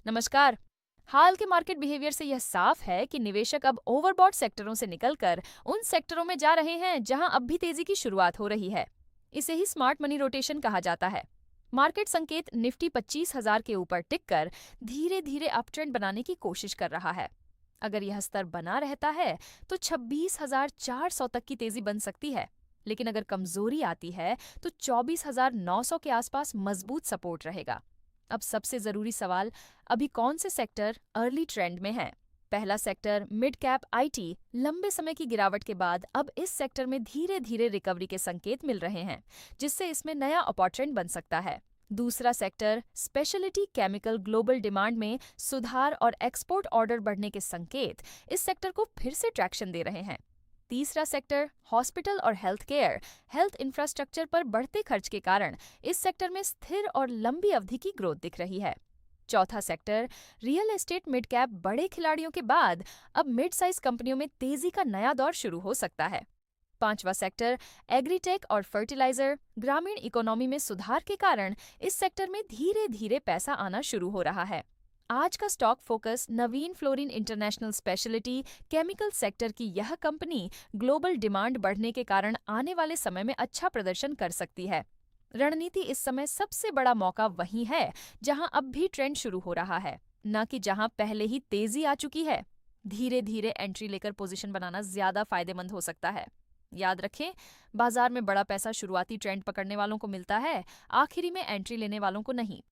नमस्कार। हाल के market behaviour से यह साफ है कि निवेशक अब ओवरबॉट सेक्टरों से निकलकर उन सेक्टरों में जा रहे हैं जहां अब भी तेजी की शुरुआत हो रही है। इसे ही स्मार्ट मनी रोटेशन कहा जाता है। मार्केट संकेत निफ्टी 25,000 के ऊपर टिककर धीरे धीरे अपट्रेंड बनाने की कोशिश कर रहा है। अगर यह स्तर बना रहता है तो 26,400 तक की तेजी बन सकती है। लेकिन अगर कमजोरी आती है तो 24,900 के आसपास मजबूत सपोर्ट रहेगा। अब सबसे जरूरी सवाल, अभी कौन से सेक्टर अर्ली ट्रेंड में हैं? पहला सेक्टर मिड कैप आईटी। लंबे समय की गिरावट के बाद अब इस सेक्टर में धीरे धीरे रिकवरी के संकेत मिल रहे हैं, जिससे इसमें नया अपॉर्चुनिटी बन सकता है। दूसरा sector speciality chemical. Global demand में सुधार और एक्सपोर्ट ऑर्डर बढ़ने के संकेत इस सेक्टर को फिर से ट्रैक्शन दे रहे हैं। तीसरा सेक्टर हॉस्पिटल और हेल्थ केयर। हेल्थ इंफ्रास्ट्रक्चर पर बढ़ते खर्च के कारण इस सेक्टर में स्थिर और लंबी अवधि की ग्रोथ दिख रही है। चौथा sector real estate. Mid cap. बड़े खिलाड़ियों के बाद अब मिड साइज कंपनियों में तेजी का नया दौर शुरू हो सकता है। पांचवा सेक्टर एग्रीटेक और फर्टिलाइजर। ग्रामीण इकोनॉमी में सुधार के कारण इस सेक्टर में धीरे धीरे पैसा आना शुरू हो रहा है। आज का stock focus Navin Fluorine International speciality chemical sector की। यह कंपनी ग्लोबल डिमांड बढ़ने के कारण आने वाले समय में अच्छा प्रदर्शन कर सकती है। रणनीति इस समय सबसे बड़ा मौका वही है जहां अब भी ट्रेंड शुरू हो रहा है, न कि जहां पहले ही तेजी आ चुकी है। धीरे धीरे एंट्री लेकर पोजीशन बनाना ज्यादा फायदेमंद हो सकता है। याद रखें, बाजार में बड़ा पैसा शुरुआती ट्रेंड पकड़ने वालों को मिलता है, आखिरी में एंट्री लेने वालों को नहीं।